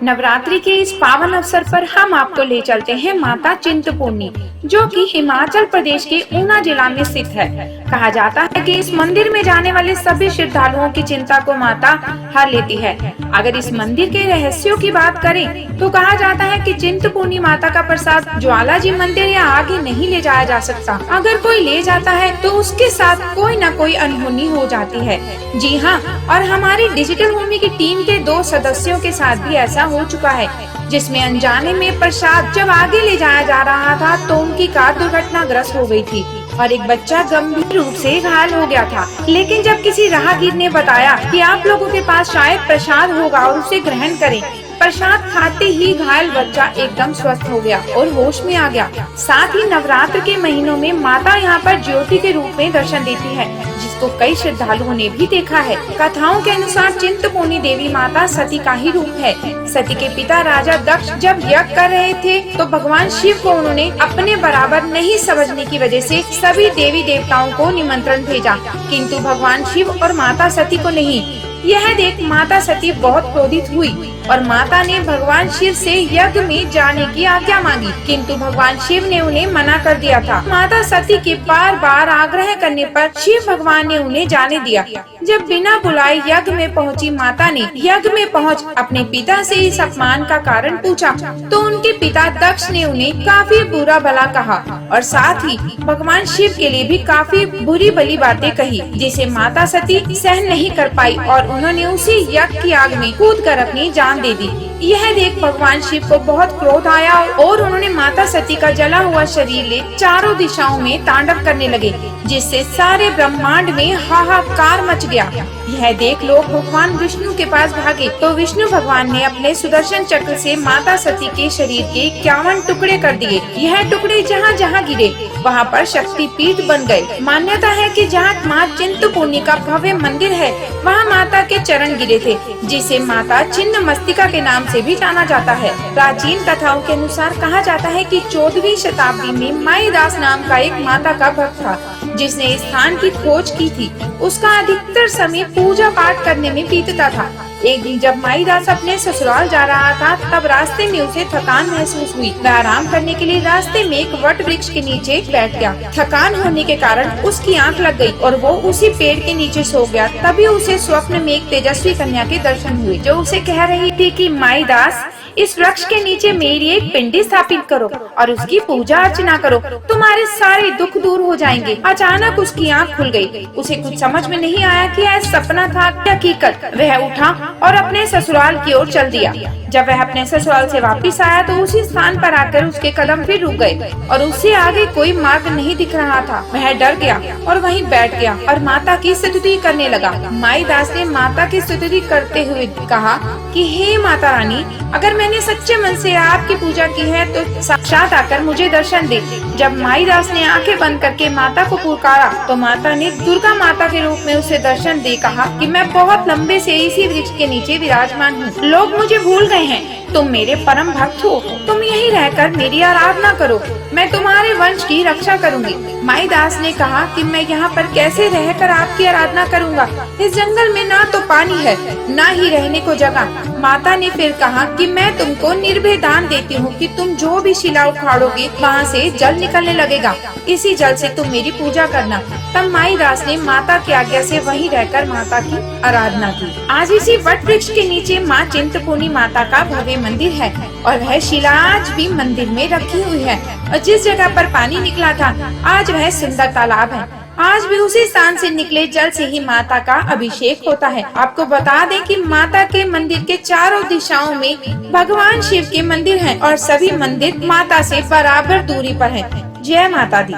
नवरात्रि के इस पावन अवसर पर हम आपको ले चलते हैं माता चिंतपूर्णी, जो कि हिमाचल प्रदेश के ऊना जिला में स्थित है। कहा जाता है कि इस मंदिर में जाने वाले सभी श्रद्धालुओं की चिंता को माता हर लेती है। अगर इस मंदिर के रहस्यों की बात करें तो कहा जाता है कि चिंतपूर्णी माता का प्रसाद ज्वाला जी मंदिर या आगे नहीं ले जाया जा सकता। अगर कोई ले जाता है तो उसके साथ कोई न कोई अनहोनी हो जाती है। जी हाँ, और हमारी डिजिटल भूमि की टीम के 2 सदस्यों के साथ भी ऐसा हो चुका है, जिसमें अनजाने में प्रसाद जब आगे ले जाया जा रहा था तो उनकी कार दुर्घटनाग्रस्त हो गई थी और एक बच्चा गंभीर रूप से घायल हो गया था। लेकिन जब किसी राहगीर ने बताया कि आप लोगों के पास शायद प्रसाद होगा और उसे ग्रहण करें, प्रसाद खाते ही घायल बच्चा एकदम स्वस्थ हो गया और होश में आ गया। साथ ही नवरात्र के महीनों में माता यहाँ पर ज्योति के रूप में दर्शन देती है, जिसको कई श्रद्धालुओं ने भी देखा है। कथाओं के अनुसार चिंतपूर्णी देवी माता सती का ही रूप है। सती के पिता राजा दक्ष जब यज्ञ कर रहे थे तो भगवान शिव को उन्होंने अपने बराबर नहीं समझने की वजह से सभी देवी देवताओं को निमंत्रण भेजा, किंतु भगवान शिव और माता सती को नहीं। यह देख माता सती बहुत क्रोधित हुई और माता ने भगवान शिव से यज्ञ में जाने की आज्ञा मांगी, किंतु भगवान शिव ने उन्हें मना कर दिया था। माता सती के बार बार आग्रह करने पर शिव भगवान ने उन्हें जाने दिया। जब बिना बुलाए यज्ञ में पहुंची माता ने यज्ञ में पहुंच अपने पिता से इस अपमान का कारण पूछा तो उनके पिता दक्ष ने उन्हें काफी बुरा भला कहा और साथ ही भगवान शिव के लिए भी काफी बुरी भली बातें कही, जिसे माता सती सहन नहीं कर पाई और उन्होंने उसी यज्ञ की आग में कूदकर अपनी जान दे दी। यह देख भगवान शिव को बहुत क्रोध आया और उन्होंने माता सती का जला हुआ शरीर ले चारों दिशाओं में तांडव करने लगे, जिससे सारे ब्रह्मांड में हाहाकार मच गया। यह देख लोग भगवान विष्णु के पास भागे तो विष्णु भगवान ने अपने सुदर्शन चक्र से माता सती के शरीर के 51 टुकड़े कर दिए। यह टुकड़े जहाँ जहाँ गिरे वहाँ पर शक्ति पीठ बन गए। मान्यता है कि जहाँ माँ चिंतपूर्णी का भव्य मंदिर है वहाँ माता के चरण गिरे थे, जिसे माता छिन्न मस्तिका के नाम से भी जाना जाता है। प्राचीन कथाओं के अनुसार कहा जाता है कि 14वीं शताब्दी में माईदास नाम का एक माता का भक्त था, जिसने इस स्थान की खोज की थी। उसका अधिकतर समय पूजा पाठ करने में बीतता था। एक दिन जब माईदास अपने ससुराल जा रहा था तब रास्ते में उसे थकान महसूस हुई। वह आराम करने के लिए रास्ते में एक वट वृक्ष के नीचे बैठ गया। थकान होने के कारण उसकी आंख लग गई और वो उसी पेड़ के नीचे सो गया। तभी उसे स्वप्न में एक तेजस्वी कन्या के दर्शन हुए, जो उसे कह रही थी कि माईदास, इस वृक्ष के नीचे मेरी एक पिंडी स्थापित करो और उसकी पूजा अर्चना करो, तुम्हारे सारे दुख दूर हो जाएंगे। अचानक उसकी आंख खुल गई। उसे कुछ समझ में नहीं आया कि यह सपना था या हकीकत। वह उठा और अपने ससुराल की ओर चल दिया। जब वह अपने ससुराल से वापस आया तो उसी स्थान पर आकर उसके कदम फिर रुक गए और उससे आगे कोई मार्ग नहीं दिख रहा था। वह डर गया और वहीं बैठ गया और माता की स्तुति करने लगा। माईदास ने माता की स्तुति करते हुए कहा कि हे माता रानी, अगर मैंने सच्चे मन से आपकी पूजा की है तो साक्षात आकर मुझे दर्शन दे। जब माईदास ने आंखें बंद करके माता को पुकारा तो माता ने दुर्गा माता के रूप में उसे दर्शन दे कहा कि मैं बहुत लंबे से इसी वृक्ष के नीचे विराजमान हूँ। लोग मुझे भूल गए हैं, तुम मेरे परम भक्त हो, तुम यहीं रहकर मेरी आराधना करो, मैं तुम्हारे वंश की रक्षा करूंगी। माईदास ने कहा कि मैं यहाँ पर कैसे रहकर आपकी आराधना करूँगा? इस जंगल में ना तो पानी है, ना ही रहने को जगह। माता ने फिर कहा कि मैं तुमको निर्भय दान देती हूँ कि तुम जो भी शिला उखाड़ोगे वहाँ से जल निकलने लगेगा, इसी जल से तुम मेरी पूजा करना। तब माईदास ने माता की आज्ञा से वहीं रहकर माता की आराधना की। आज इसी वट वृक्ष के नीचे माँ चिंतपूर्णी माता का भव्य मंदिर है और वह शिला आज भी मंदिर में रखी हुई है और जिस जगह पर पानी निकला था आज वह सुंदर तालाब है। आज भी उसी स्थान से निकले जल से ही माता का अभिषेक होता है। आपको बता दें कि माता के मंदिर के चारों दिशाओं में भगवान शिव के मंदिर हैं और सभी मंदिर माता से बराबर दूरी पर हैं। जय माता दी।